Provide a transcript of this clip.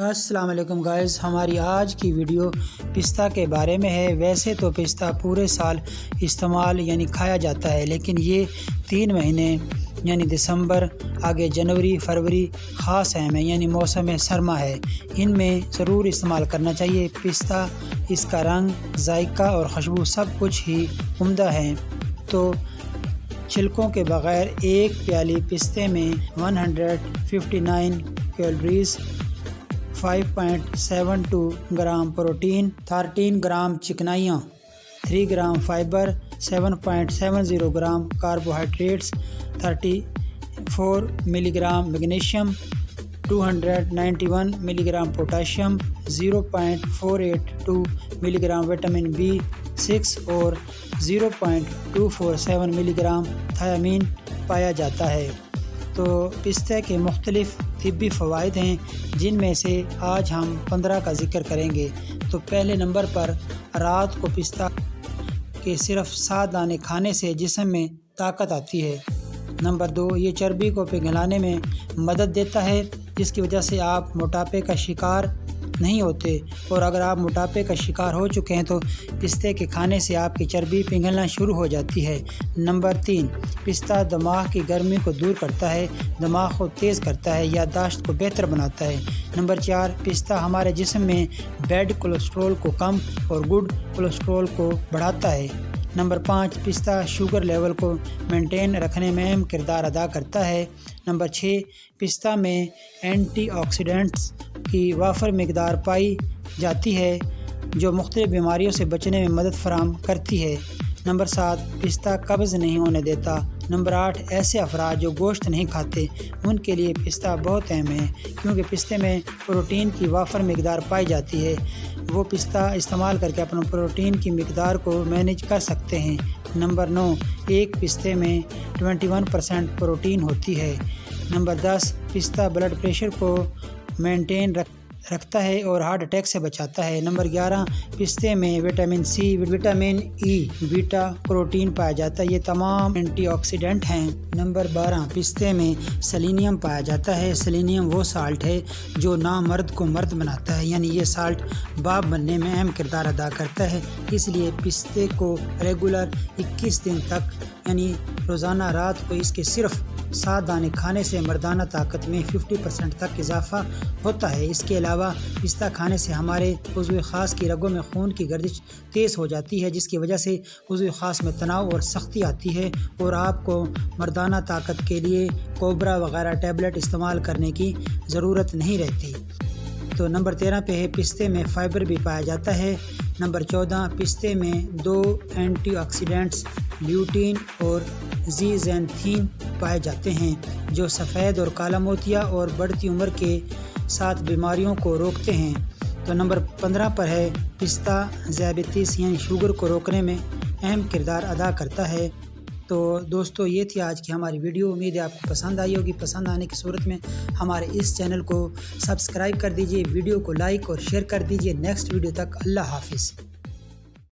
السلام علیکم گائز، ہماری آج کی ویڈیو پستہ کے بارے میں ہے۔ ویسے تو پستہ پورے سال استعمال کھایا جاتا ہے، لیکن یہ 3 مہینے دسمبر، آگے جنوری، فروری خاص اہم ہے موسم سرما ہے، ان میں ضرور استعمال کرنا چاہیے۔ پستہ اس کا رنگ، ذائقہ اور خوشبو سب کچھ ہی عمدہ ہے۔ تو چھلکوں کے بغیر ایک پیالی پستے میں 159 کیلوریز، 5.72 گرام پروٹین، 13 گرام چکنائیاں، 3 گرام فائبر، 7.70 گرام کاربوہائیڈریٹس، 34 ملی گرام میگنیشیم، 291 ملی گرام پوٹاشیم، 0.482 ملی گرام وٹامن B6 اور 0.247 ملی گرام تھیامین پایا جاتا ہے۔ تو پستے کے مختلف طبی فوائد ہیں، جن میں سے آج ہم 15 کا ذکر کریں گے۔ تو پہلے نمبر پر رات کو پستہ کے صرف 7 دانے کھانے سے جسم میں طاقت آتی ہے۔ نمبر 2، یہ چربی کو پگھلانے میں مدد دیتا ہے، جس کی وجہ سے آپ موٹاپے کا شکار نہیں ہوتے، اور اگر آپ موٹاپے کا شکار ہو چکے ہیں تو پستے کے کھانے سے آپ کی چربی پگھلنا شروع ہو جاتی ہے۔ نمبر 3، پستہ دماغ کی گرمی کو دور کرتا ہے، دماغ کو تیز کرتا ہے، یادداشت کو بہتر بناتا ہے۔ نمبر 4، پستہ ہمارے جسم میں بیڈ کولیسٹرول کو کم اور گڈ کولیسٹرول کو بڑھاتا ہے۔ نمبر 5، پستہ شوگر لیول کو مینٹین رکھنے میں اہم کردار ادا کرتا ہے۔ نمبر 6، پستہ میں اینٹی آکسیڈنٹس کی وافر مقدار پائی جاتی ہے، جو مختلف بیماریوں سے بچنے میں مدد فراہم کرتی ہے۔ نمبر 7، پستہ قبض نہیں ہونے دیتا۔ نمبر 8، ایسے افراد جو گوشت نہیں کھاتے، ان کے لیے پستہ بہت اہم ہے، کیونکہ پستے میں پروٹین کی وافر مقدار پائی جاتی ہے۔ وہ پستہ استعمال کر کے اپنا پروٹین کی مقدار کو مینیج کر سکتے ہیں۔ نمبر 9، ایک پستے میں 21% پروٹین ہوتی ہے۔ نمبر 10، پستہ بلڈ پریشر کو مینٹین رکھتا ہے اور ہارٹ اٹیک سے بچاتا ہے۔ نمبر 11، پستے میں وٹامن سی، وٹامن ای، بیٹا کروٹین پایا جاتا ہے، یہ تمام اینٹی آکسیڈنٹ ہیں۔ نمبر 12، پستے میں سیلینیم پایا جاتا ہے۔ سیلینیم وہ سالٹ ہے جو نامرد کو مرد بناتا ہے، یہ سالٹ باپ بننے میں اہم کردار ادا کرتا ہے۔ اس لیے پستے کو ریگولر 21 دن تک روزانہ رات کو اس کے صرف 7 دانے کھانے سے مردانہ طاقت میں 50% تک اضافہ ہوتا ہے۔ اس کے علاوہ پستہ کھانے سے ہمارے عضو خاص کی رگوں میں خون کی گردش تیز ہو جاتی ہے، جس کی وجہ سے عضو خاص میں تناؤ اور سختی آتی ہے، اور آپ کو مردانہ طاقت کے لیے کوبرا وغیرہ ٹیبلٹ استعمال کرنے کی ضرورت نہیں رہتی۔ تو نمبر 13 پہ ہے، پستے میں فائبر بھی پایا جاتا ہے۔ نمبر 14، پستے میں 2 اینٹی آکسیڈنٹس لیوٹین اور زیزینتھین پائے جاتے ہیں، جو سفید اور کالا موتیا اور بڑھتی عمر کے ساتھ بیماریوں کو روکتے ہیں۔ تو نمبر 15 پر ہے، پستہ ذیابیطس شوگر کو روکنے میں اہم کردار ادا کرتا ہے۔ تو دوستو، یہ تھی آج کی ہماری ویڈیو، امید ہے آپ کو پسند آئی ہوگی۔ پسند آنے کی صورت میں ہمارے اس چینل کو سبسکرائب کر دیجئے، ویڈیو کو لائک اور شیئر کر دیجئے۔ نیکسٹ ویڈیو تک اللہ حافظ۔